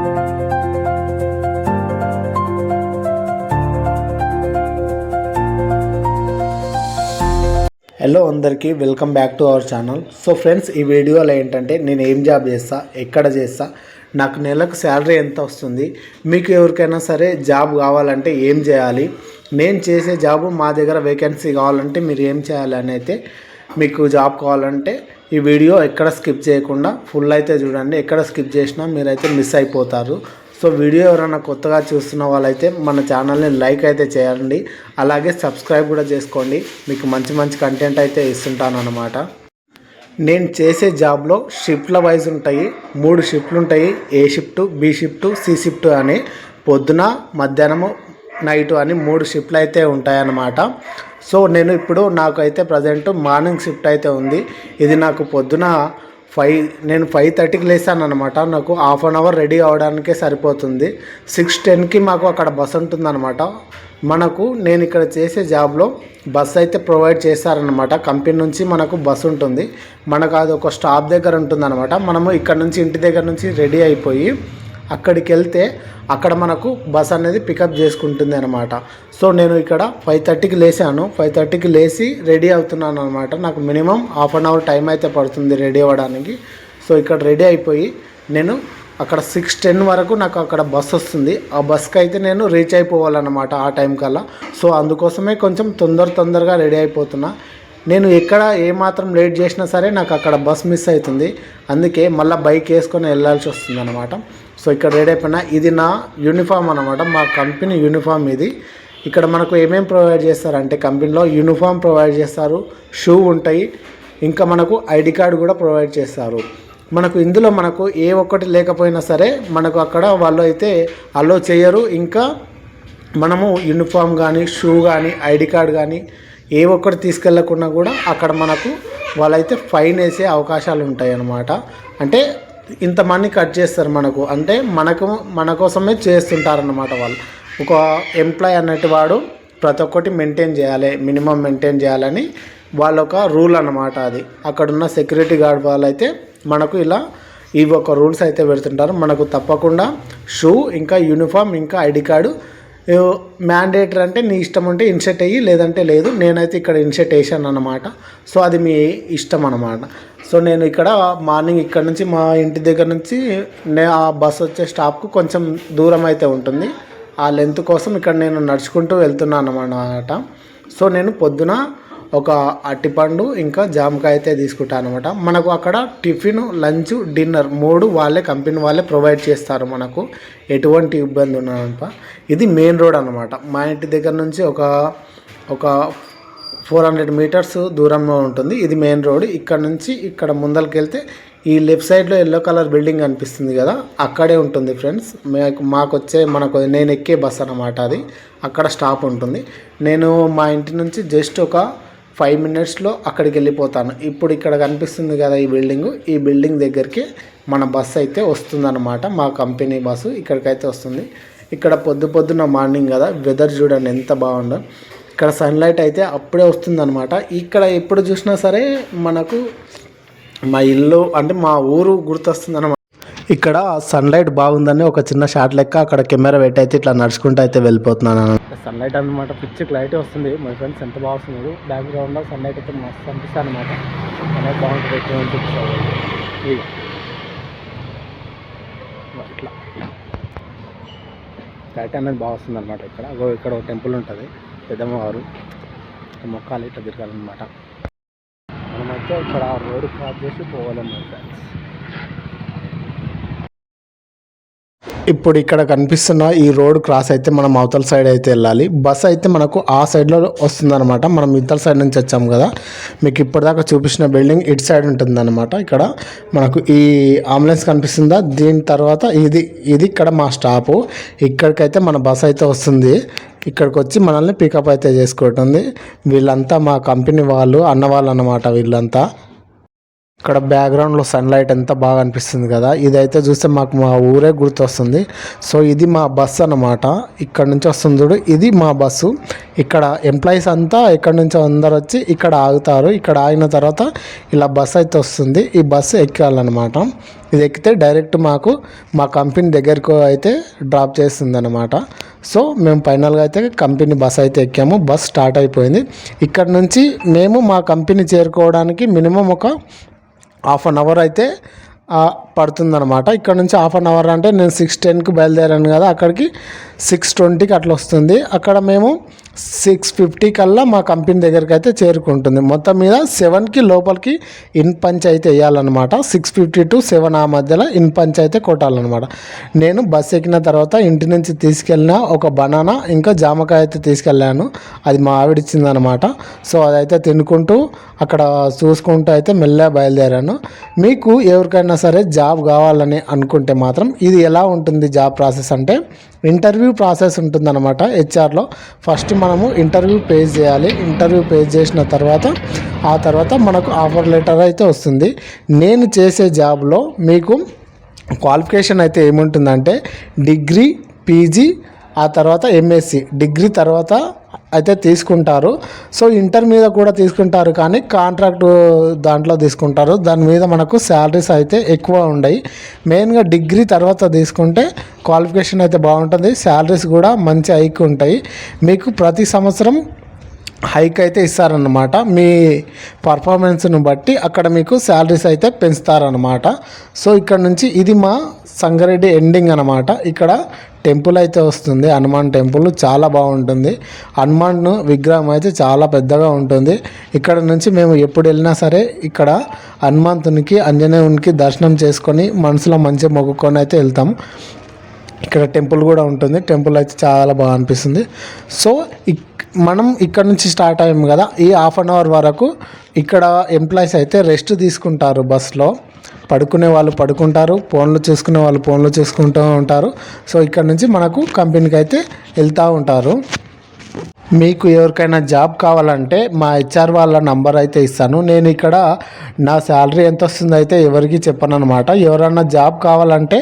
Hello అందరికీ welcome back to our channel. So friends, ఈ వీడియోలో ఏంటంటే నేను ఏం జాబ్ చేస్తా, ఎక్కడ చేస్తా, నాకు నెలకు శాలరీ ఎంత వస్తుంది, మీకు ఎవరికైనా సరే జాబ్ కావాలంటే ఏం చేయాలి, నేను చేసే జాబు మా దగ్గర వేకెన్సీ కావాలంటే మీరు ఏం చేయాలి అని అయితే మీకు జాబ్ కావాలంటే ఈ వీడియో ఎక్కడ స్కిప్ చేయకుండా ఫుల్ అయితే చూడండి. ఎక్కడ స్కిప్ చేసినా మీరైతే మిస్ అయిపోతారు. సో వీడియో ఎవరైనా కొత్తగా చూస్తున్న వాళ్ళైతే మన ఛానల్ని లైక్ అయితే చేయండి, అలాగే సబ్స్క్రైబ్ కూడా చేసుకోండి. మీకు మంచి మంచి కంటెంట్ అయితే ఇస్తుంటాను అన్నమాట. నేను చేసే జాబ్లో షిఫ్ట్ల వైజ్ ఉంటాయి, 3 షిఫ్ట్లు ఉంటాయి. A shift, B shift, C shift అని పొద్దున, మధ్యాహ్నము, నైటు అని 3 షిఫ్ట్లు అయితే ఉంటాయన్నమాట. సో నేను ఇప్పుడు నాకైతే ప్రజెంట్ మార్నింగ్ షిఫ్ట్ అయితే ఉంది. ఇది నాకు పొద్దున నేను 5:30కి లేసాను అనమాట. నాకు హాఫ్ అన్ అవర్ రెడీ అవడానికే సరిపోతుంది. 6:10కి మాకు అక్కడ బస్ ఉంటుందన్నమాట. నేను ఇక్కడ చేసే జాబ్లో బస్ అయితే ప్రొవైడ్ చేస్తారనమాట. కంపెనీ నుంచి మనకు బస్ ఉంటుంది. మనకు అది ఒక స్టాప్ దగ్గర ఉంటుందన్నమాట. మనము ఇక్కడ నుంచి ఇంటి దగ్గర నుంచి రెడీ అయిపోయి అక్కడికి వెళ్తే అక్కడ మనకు బస్ అనేది పికప్ చేసుకుంటుంది అనమాట. సో నేను ఇక్కడ 5:30కి లేసాను. 5:30కి లేచి రెడీ అవుతున్నాను అనమాట. నాకు minimum half an hour time అయితే పడుతుంది రెడీ అవ్వడానికి. సో ఇక్కడ రెడీ అయిపోయి నేను అక్కడ 6:10 వరకు నాకు అక్కడ బస్ వస్తుంది. ఆ బస్కి అయితే నేను రీచ్ అయిపోవాలన్నమాట ఆ టైం కల్లా. సో అందుకోసమే కొంచెం తొందరగా రెడీ అయిపోతున్నా. నేను ఎక్కడ ఏమాత్రం లేట్ చేసినా సరే నాకు అక్కడ బస్ మిస్ అవుతుంది. అందుకే మళ్ళీ బైక్ వేసుకొని వెళ్ళాల్సి వస్తుంది అనమాట. సో ఇక్కడ రెడీ అయిపోయినా. ఇది నా యూనిఫామ్ అనమాట, మా కంపెనీ యూనిఫామ్ ఇది. ఇక్కడ మనకు ఏమేమి ప్రొవైడ్ చేస్తారంటే కంపెనీలో యూనిఫామ్ ప్రొవైడ్ చేస్తారు, షూ ఉంటాయి, ఇంకా మనకు ఐడి కార్డు కూడా ప్రొవైడ్ చేస్తారు. మనకు ఇందులో మనకు ఏ ఒక్కటి లేకపోయినా సరే మనకు అక్కడ వాళ్ళు అయితే అలో చేయరు. ఇంకా మనము యూనిఫామ్ కానీ, షూ కానీ, ఐడి కార్డు కానీ ఏ ఒక్కటి తీసుకెళ్ళకుండా కూడా అక్కడ మనకు వాళ్ళైతే ఫైన్ వేసే అవకాశాలు ఉంటాయి అన్నమాట. అంటే ఇంతమంది కట్ చేస్తారు మనకు, అంటే మన కోసమే చేస్తుంటారన్నమాట. వాళ్ళు ఒక ఎంప్లాయ్ అన్నట్టు వాడు ప్రతి ఒక్కటి మెయింటైన్ చేయాలి, మినిమం మెయింటైన్ చేయాలని వాళ్ళ ఒక రూల్ అన్నమాట. అది అక్కడున్న సెక్యూరిటీ గార్డ్ వాళ్ళైతే మనకు ఇలా ఇవి ఒక రూల్స్ అయితే పెడుతుంటారు. మనకు తప్పకుండా షూ, ఇంకా యూనిఫామ్, ఇంకా ఐడి కార్డు మ్యాండేటరీ. అంటే నీ ఇష్టం ఉంటే ఇన్సెట్ అయ్యి, లేదంటే లేదు. నేనైతే ఇక్కడ ఇన్సెట్ వేసాను అన్నమాట. సో అది మీ ఇష్టం అన్నమాట. సో నేను ఇక్కడ మార్నింగ్ ఇక్కడ నుంచి మా ఇంటి దగ్గర నుంచి ఆ బస్ వచ్చే స్టాప్కు కొంచెం దూరం అయితే ఉంటుంది. ఆ లెంత్ కోసం ఇక్కడ నేను నడుచుకుంటూ వెళ్తున్నాను అన్నమాట. సో నేను పొద్దున ఒక అరటిపండు ఇంకా జామకాయ అయితే తీసుకుంటాను అనమాట. మనకు అక్కడ టిఫిన్, లంచ్, డిన్నర్ 3 వాళ్ళే, కంపెనీ వాళ్ళే ప్రొవైడ్ చేస్తారు. మనకు ఎటువంటి ఇబ్బంది ఉన్నదంట. ఇది మెయిన్ రోడ్ అనమాట. మా ఇంటి దగ్గర నుంచి ఒక 400 మీటర్స్ దూరంలో ఉంటుంది. ఇది మెయిన్ రోడ్. ఇక్కడ నుంచి ఇక్కడ ముందరికి వెళ్తే ఈ లెఫ్ట్ సైడ్లో ఎల్లో కలర్ బిల్డింగ్ కనిపిస్తుంది కదా, అక్కడే ఉంటుంది ఫ్రెండ్స్. నేను ఎక్కే బస్ అనమాట. అది అక్కడ స్టాప్ ఉంటుంది. నేను మా ఇంటి నుంచి జస్ట్ ఒక 5 మినిట్స్లో అక్కడికి వెళ్ళిపోతాను. ఇప్పుడు ఇక్కడ కనిపిస్తుంది కదా ఈ బిల్డింగ్ దగ్గరికి మన బస్సు అయితే వస్తుందన్నమాట. మా కంపెనీ బస్సు ఇక్కడికైతే వస్తుంది. ఇక్కడ పొద్దున మార్నింగ్ కదా, వెదర్ చూడండి ఎంత బాగుందో. ఇక్కడ సన్లైట్ అయితే అప్పుడే వస్తుందన్నమాట. ఇక్కడ ఎప్పుడు చూసినా సరే మనకు మా ఇల్లు అంటే మా ఊరు గుర్తొస్తుంది అన్నమాట. ఇక్కడ సన్లైట్ బాగుందని ఒక చిన్న షాట్ లెక్క అక్కడ కెమెరా పెట్టి అయితే ఇట్లా నడుచుకుంటూ అయితే వెళ్ళిపోతున్నాను. సన్లైట్ అనమాట, పిచ్చి క్లారిటీ వస్తుంది. మై ఫ్రెండ్స్ ఎంత బాగా వస్తుంది. బ్యాక్గ్రౌండ్లో సన్లైట్ అయితే మస్తు అనిపిస్తుంది అనమాట. సన్లైట్ బాగుంటుంది. ఇట్లా క్లారిటీ అనేది బాగా వస్తుంది అనమాట. ఇక్కడ ఒక టెంపుల్ ఉంటుంది, పెద్దమ్మవారు. మొక్కాలి, ఇట్లా తిరగాలన్నమాట. మనమైతే ఇక్కడ రోడ్ క్రాస్ చేసి పోవాలన్నమాట ఫ్రెండ్స్. ఇప్పుడు ఇక్కడ కనిపిస్తున్న ఈ రోడ్ క్రాస్ అయితే మనం అవతల సైడ్ అయితే వెళ్ళాలి. బస్ అయితే మనకు ఆ సైడ్లో వస్తుందన్నమాట. మనం ఇతర సైడ్ నుంచి వచ్చాము కదా, మీకు ఇప్పటిదాకా చూపించిన బిల్డింగ్ ఇటు సైడ్ ఉంటుందన్నమాట. ఇక్కడ మనకు ఈ అంబులెన్స్ కనిపిస్తుందా, దీని తర్వాత ఇది ఇక్కడ మా స్టాపు. ఇక్కడికైతే మన బస్ అయితే వస్తుంది. ఇక్కడికి వచ్చి మనల్ని పికప్ అయితే చేసుకుంటుంది. వీళ్ళంతా మా కంపెనీ వాళ్ళు, అన్నవాళ్ళు అన్నమాట వీళ్ళంతా. ఇక్కడ బ్యాక్గ్రౌండ్లో సన్లైట్ ఎంత బాగా అనిపిస్తుంది కదా, ఇదైతే చూస్తే మాకు మా ఊరే గుర్తొస్తుంది. సో ఇది మా బస్సు అన్నమాట. ఇక్కడ నుంచి వస్తుంది చూడు, ఇది మా బస్సు. ఇక్కడ ఎంప్లాయీస్ అంతా ఇక్కడ నుంచి అందరు వచ్చి ఇక్కడ ఆగుతారు. ఇక్కడ ఆగిన తర్వాత ఇలా బస్సు అయితే వస్తుంది. ఈ బస్సు ఎక్కాలన్నమాట. ఇది ఎక్కితే డైరెక్ట్ మాకు మా కంపెనీ దగ్గరకు అయితే డ్రాప్ చేస్తుంది అనమాట. సో మేము ఫైనల్గా అయితే కంపెనీ బస్ అయితే ఎక్కాము. బస్ స్టార్ట్ అయిపోయింది. ఇక్కడ నుంచి మేము మా కంపెనీ చేరుకోవడానికి మినిమం ఒక హాఫ్ అన్ అవర్ అయితే పడుతుందన్నమాట. ఇక్కడ నుంచి హాఫ్ అన్ అవర్ అంటే నేను 6:10కి బయలుదేరాను కదా, అక్కడికి 6:20కి అట్లా వస్తుంది. అక్కడ మేము 6:50 కల్లా మా కంపెనీ దగ్గరికి అయితే చేరుకుంటుంది. మొత్తం మీద 7కి లోపలికి ఇన్ పంచ్ అయితే వేయాలన్నమాట. 6:50 to 7 ఆ మధ్యలో ఇన్ పంచ్ అయితే కొట్టాలన్నమాట. నేను బస్ ఎక్కిన తర్వాత ఇంటి నుంచి తీసుకెళ్ళిన ఒక బనానా ఇంకా జామకాయ అయితే తీసుకెళ్ళాను. అది మా ఆవిడ ఇచ్చిందనమాట. సో అదైతే తినుకుంటూ అక్కడ చూసుకుంటూ అయితే మెల్లగా బయలుదేరాను. మీకు ఎవరికైనా సరే జాబ్ కావాలని అనుకుంటే మాత్రం ఇది ఎలా ఉంటుంది జాబ్ ప్రాసెస్ అంటే, ఇంటర్వ్యూ ప్రాసెస్ ఉంటుందన్నమాట. హెచ్ఆర్లో ఫస్ట్ మనము ఇంటర్వ్యూ పేజ్ చేయాలి. ఇంటర్వ్యూ పేజ్ చేసిన తర్వాత ఆ తర్వాత మనకు ఆఫర్ లెటర్ అయితే వస్తుంది. నేను చేసే జాబ్లో మీకు క్వాలిఫికేషన్ అయితే ఏముంటుందంటే డిగ్రీ, పీజీ, ఆ తర్వాత ఎంఎస్సి. డిగ్రీ తర్వాత అయితే తీసుకుంటారు. సో ఇంటర్ మీద కూడా తీసుకుంటారు, కానీ కాంట్రాక్ట్ దాంట్లో తీసుకుంటారు. దాని మీద మనకు శాలరీస్ అయితే ఎక్కువ ఉండయి. మెయిన్గా డిగ్రీ తర్వాత తీసుకుంటే క్వాలిఫికేషన్ అయితే బాగుంటుంది, శాలరీస్ కూడా మంచి హైక్ ఉంటాయి. మీకు ప్రతి సంవత్సరం హైక్ అయితే ఇస్తారన్నమాట. మీ పర్ఫార్మెన్స్ను బట్టి అక్కడ మీకు శాలరీస్ అయితే పెంచుతారన్నమాట. సో ఇక్కడ నుంచి ఇది మా సంగారెడ్డి ఎండింగ్ అన్నమాట. ఇక్కడ టెంపుల్ అయితే వస్తుంది, హనుమాన్ టెంపుల్ చాలా బాగుంటుంది. హనుమాన్ విగ్రహం అయితే చాలా పెద్దగా ఉంటుంది. ఇక్కడ నుంచి మేము ఎప్పుడు వెళ్ళినా సరే ఇక్కడ హనుమంతునికి, ఆంజనేయునికి దర్శనం చేసుకొని మనసులో మంచిగా మొక్కుకొని అయితే వెళ్తాము. ఇక్కడ టెంపుల్ కూడా ఉంటుంది. టెంపుల్ అయితే చాలా బాగా అనిపిస్తుంది. సో మనం ఇక్కడ నుంచి స్టార్ట్ అయ్యాము కదా, ఈ హాఫ్ అన్ అవర్ వరకు ఇక్కడ ఎంప్లాయీస్ అయితే రెస్ట్ తీసుకుంటారు. బస్లో పడుకునే వాళ్ళు పడుకుంటారు, ఫోన్లు చూసుకునే వాళ్ళు ఫోన్లు చూసుకుంటూ ఉంటారు. సో ఇక్కడ నుంచి మనకు కంపెనీకి అయితే వెళ్తూ ఉంటారు. మీకు ఎవరికైనా జాబ్ కావాలంటే మా హెచ్ఆర్ వాళ్ళ నంబర్ అయితే ఇస్తాను. నేను ఇక్కడ నా శాలరీ ఎంత వస్తుందో అయితే ఎవరికి చెప్పను అనమాట. ఎవరన్నా జాబ్ కావాలంటే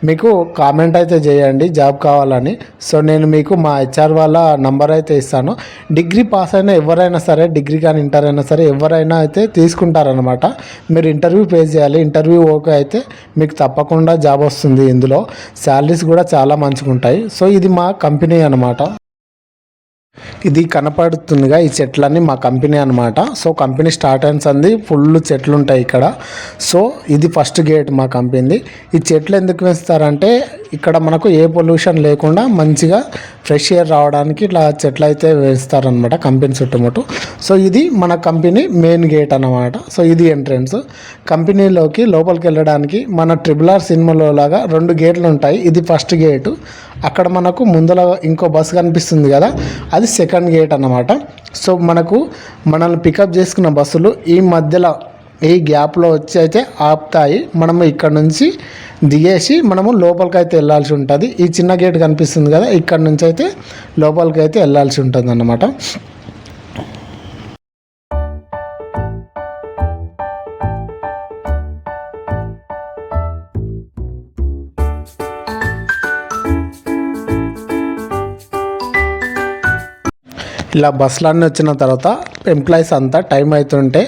మీకు కామెంట్ అయితే చేయండి జాబ్ కావాలని. సో నేను మీకు మా హెచ్ఆర్ వాళ్ళ నంబర్ అయితే ఇస్తాను. డిగ్రీ పాస్ అయినా ఎవరైనా సరే, డిగ్రీ కానీ ఇంటర్ అయినా సరే ఎవరైనా అయితే తీసుకుంటారనమాట. మీరు ఇంటర్వ్యూ ఫేస్ చేయాలి. ఇంటర్వ్యూ ఓకే అయితే మీకు తప్పకుండా జాబ్ వస్తుంది. ఇందులో శాలరీస్ కూడా చాలా మంచిగా ఉంటాయి. సో ఇది మా కంపెనీ అనమాట. ఇది కనపడుతుందిగా, ఈ చెట్లన్నీ మా కంపెనీ అనమాట. సో కంపెనీ స్టార్ట్ అంది ఫుల్ చెట్లు ఉంటాయి ఇక్కడ. సో ఇది ఫస్ట్ గేట్ మా కంపెనీ. ఈ చెట్లు ఎందుకు వేస్తారంటే ఇక్కడ మనకు ఏ పొల్యూషన్ లేకుండా మంచిగా ఫ్రెష్ ఎయిర్ రావడానికి ఇట్లా చెట్లు అయితే వేస్తారనమాట కంపెనీ చుట్టుముట్టు. సో ఇది మన కంపెనీ మెయిన్ గేట్ అన్నమాట. సో ఇది ఎంట్రన్స్. కంపెనీలోకి లోపలికి వెళ్ళడానికి మన RRR సినిమాలో లాగా 2 గేట్లు ఉంటాయి. ఇది ఫస్ట్ గేటు. అక్కడ మనకు ముందర ఇంకో బస్సు కనిపిస్తుంది కదా, అది సెకండ్ గేట్ అన్నమాట. సో మనల్ని పికప్ చేసుకున్న బస్సులు ఈ మధ్యలో ఈ గ్యాప్లో వచ్చి అయితే ఆపుతాయి. మనము ఇక్కడ నుంచి దిగేసి మనము లోపలికి అయితే వెళ్ళాల్సి ఉంటుంది. ఈ చిన్న గేట్ కనిపిస్తుంది కదా, ఇక్కడ నుంచి అయితే లోపలికి అయితే వెళ్ళాల్సి ఉంటుంది అన్నమాట. ఇలా బస్సులన్నీ వచ్చిన తర్వాత ఎంప్లాయీస్ అంతా టైం అవుతుంటే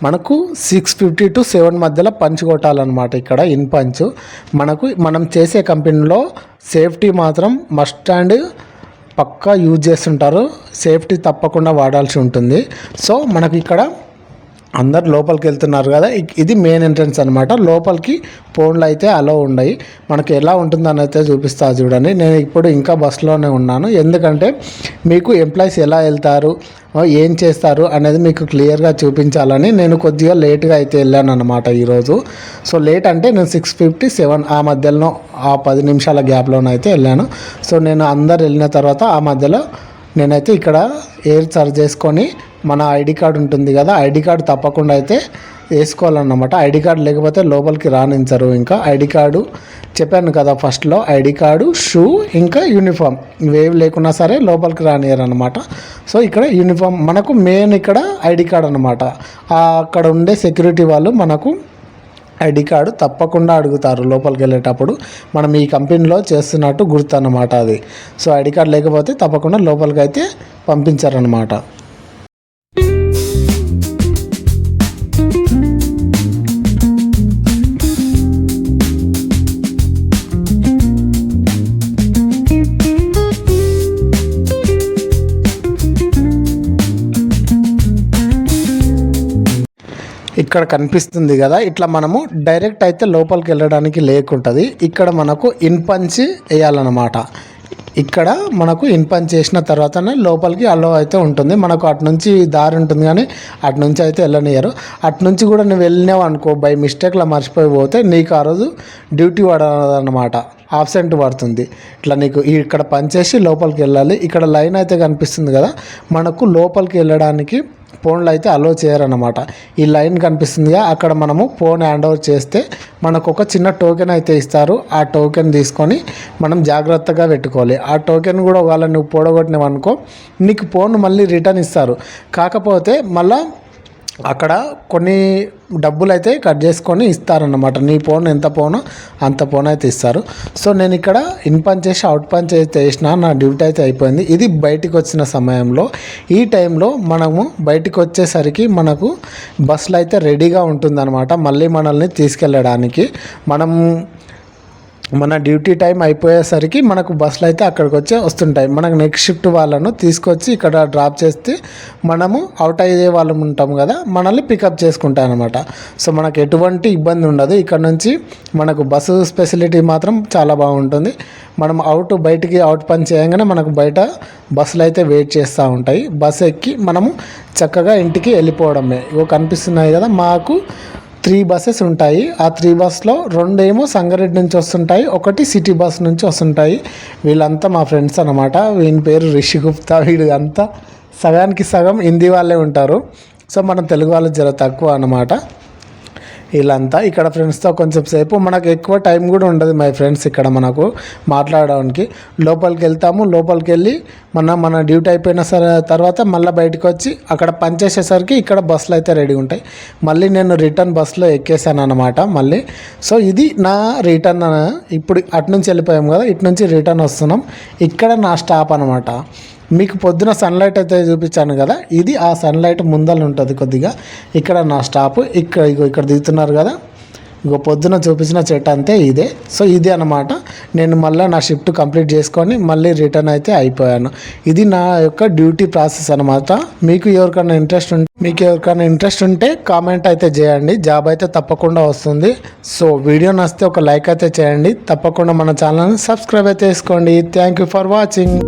మనకు 6:50 to 7 మధ్యలో పంచ్ కొట్టాలన్నమాట. ఇక్కడ ఇన్ పంచ్ మనం చేసే కంపెనీలో సేఫ్టీ మాత్రం మస్ట్ అండ్ పక్కా యూజ్ చేస్తుంటారు. సేఫ్టీ తప్పకుండా వాడాల్సి ఉంటుంది. సో మనకి ఇక్కడ అందరు లోపలికి వెళ్తున్నారు కదా, ఇది మెయిన్ ఎంట్రన్స్ అనమాట. లోపలికి ఫోన్లు అయితే అలో ఉన్నాయి. మనకి ఎలా ఉంటుందని అయితే చూపిస్తా చూడండి. నేను ఇప్పుడు ఇంకా బస్సులోనే ఉన్నాను, ఎందుకంటే మీకు ఎంప్లాయీస్ ఎలా వెళ్తారు, ఏం చేస్తారు అనేది మీకు క్లియర్గా చూపించాలని నేను కొద్దిగా లేట్గా అయితే వెళ్ళాను అనమాట ఈరోజు. సో లేట్ అంటే నేను 6:50-7 ఆ మధ్యలో ఆ 10 నిమిషాల గ్యాప్లోనైతే వెళ్ళాను. సో నేను అందరు వెళ్ళిన తర్వాత ఆ మధ్యలో నేనైతే ఇక్కడ ఎయిర్ సర్చ్ చేసుకొని మన ఐడి కార్డు ఉంటుంది కదా, ఐడి కార్డు తప్పకుండా అయితే వేసుకోవాలన్నమాట. ఐడి కార్డు లేకపోతే లోపలికి రానించరు. ఇంకా ఐడి కార్డు చెప్పాను కదా ఫస్ట్లో, ఐడి కార్డు, షూ, ఇంకా యూనిఫామ్ ఇవేవి లేకున్నా సరే లోపలికి రానియరు అనమాట. సో ఇక్కడ యూనిఫామ్ మనకు మెయిన్ ఇక్కడ ఐడి కార్డు అనమాట. అక్కడ ఉండే సెక్యూరిటీ వాళ్ళు మనకు ఐడి కార్డు తప్పకుండా అడుగుతారు లోపలికి వెళ్ళేటప్పుడు. మనం ఈ కంపెనీలో చేస్తున్నట్టు గుర్తు అన్నమాట అది. సో ఐడి కార్డు లేకపోతే తప్పకుండా లోపలికి అయితే పంపించారనమాట. ఇక్కడ కనిపిస్తుంది కదా, ఇట్లా మనము డైరెక్ట్ అయితే లోపలికి వెళ్ళడానికి లేకుంటుంది. ఇక్కడ మనకు ఇన్పంచి వేయాలన్నమాట. ఇక్కడ మనకు ఇన్పంచ్ చేసిన తర్వాతనే లోపలికి అలో అయితే ఉంటుంది. మనకు అటు నుంచి దారి ఉంటుంది కానీ అటు నుంచి అయితే వెళ్ళనియరు. అటు నుంచి కూడా నువ్వు వెళ్ళినావు అనుకో, బై మిస్టేక్లో మర్చిపోయి పోతే నీకు ఆ రోజు డ్యూటీ పడదన్నమాట, ఆబ్సెంట్ పడుతుంది. ఇట్లా నీకు ఇక్కడ పనిచేసి లోపలికి వెళ్ళాలి. ఇక్కడ లైన్ అయితే కనిపిస్తుంది కదా, మనకు లోపలికి వెళ్ళడానికి ఫోన్లో అయితే అలో చేయరన్నమాట. ఈ లైన్ కనిపిస్తుందిగా, అక్కడ మనము ఫోన్ హ్యాండ్ ఓవర్ చేస్తే మనకు ఒక చిన్న టోకెన్ అయితే ఇస్తారు. ఆ టోకెన్ తీసుకొని మనం జాగ్రత్తగా పెట్టుకోవాలి. ఆ టోకెన్ కూడా ఒకవేళ నువ్వు పోడగొట్టినవనుకో నీకు ఫోన్ మళ్ళీ రిటర్న్ ఇస్తారు. కాకపోతే మళ్ళీ అక్కడ కొన్ని డబ్బులు అయితే కట్ చేసుకొని ఇస్తారన్నమాట. నీ ఫోన్ ఎంత ఫోనో అంత ఫోన్ అయితే ఇస్తారు. సో నేను ఇక్కడ ఇన్ పంచ్ చేసి అవుట్ పంచ్ అయితే వేసిన, నా డ్యూటీ అయితే అయిపోయింది. ఇది బయటికి వచ్చిన సమయంలో. ఈ టైంలో మనము బయటికి వచ్చేసరికి మనకు బస్సులు అయితే రెడీగా ఉంటుందన్నమాట మళ్ళీ మనల్ని తీసుకెళ్ళడానికి. మన డ్యూటీ టైం అయిపోయేసరికి మనకు బస్సులు అయితే అక్కడికి వచ్చి వస్తుంటాయి. మనకు నెక్స్ట్ షిఫ్ట్ వాళ్ళను తీసుకొచ్చి ఇక్కడ డ్రాప్ చేస్తే మనము అవుట్ అయ్యే వాళ్ళం ఉంటాం కదా, మనల్ని పికప్ చేసుకుంటాం అనమాట. సో మనకు ఎటువంటి ఇబ్బంది ఉండదు. ఇక్కడ నుంచి మనకు బస్సు ఫెసిలిటీ మాత్రం చాలా బాగుంటుంది. మనం బయటికి అవుట్ పని చేయగానే మనకు బయట బస్సులు అయితే వెయిట్ చేస్తూ ఉంటాయి. బస్సు ఎక్కి మనము చక్కగా ఇంటికి వెళ్ళిపోవడమే. ఇగో కనిపిస్తున్నాయి కదా, మాకు 3 బస్సెస్ ఉంటాయి. ఆ 3 బస్సులో 2 ఏమో సంగారెడ్డి నుంచి వస్తుంటాయి, ఒకటి సిటీ బస్ నుంచి వస్తుంటాయి. వీళ్ళంతా మా ఫ్రెండ్స్ అనమాట. వీని పేరు రిషి గుప్తా. వీడు అంతా సగానికి సగం హిందీ వాళ్ళే ఉంటారు. సో మనం తెలుగు వాళ్ళు జర తక్కువ అనమాట. వీళ్ళంతా ఇక్కడ ఫ్రెండ్స్తో కొంచెం సేపు, మనకు ఎక్కువ టైం కూడా ఉండదు మై ఫ్రెండ్స్ ఇక్కడ మనకు మాట్లాడడానికి. లోపలికి వెళ్తాము, లోపలికి వెళ్ళి మన డ్యూటీ అయిపోయిన తర్వాత మళ్ళీ బయటకు వచ్చి అక్కడ పనిచేసేసరికి ఇక్కడ బస్సులు అయితే రెడీ ఉంటాయి. మళ్ళీ నేను రిటర్న్ బస్సులో ఎక్కేసాను అనమాట మళ్ళీ. సో ఇది నా రిటర్న్. ఇప్పుడు అటు నుంచి వెళ్ళిపోయాం కదా, ఇటు నుంచి రిటర్న్ వస్తున్నాం. ఇక్కడ నా స్టాప్ అనమాట. మీకు పొద్దున సన్లైట్ అయితే చూపించాను కదా, ఇది ఆ సన్లైట్ ముందర ఉంటుంది కొద్దిగా. ఇక్కడ నా స్టాప్. ఇక్కడ దిగుతున్నారు కదా, ఇగో పొద్దున చూపించిన చెట్టు అంతే ఇదే. సో ఇది అనమాట. నేను మళ్ళీ నా షిఫ్ట్ కంప్లీట్ చేసుకొని మళ్ళీ రిటర్న్ అయితే అయిపోయాను. ఇది నా యొక్క డ్యూటీ ప్రాసెస్ అనమాట. మీకు ఎవరికైనా ఇంట్రెస్ట్ ఉంటే కామెంట్ అయితే చేయండి. జాబ్ అయితే తప్పకుండా వస్తుంది. సో వీడియో నచ్చితే ఒక లైక్ అయితే చేయండి. తప్పకుండా మన ఛానల్ని సబ్స్క్రైబ్ అయితే చేసుకోండి. Thank you for watching.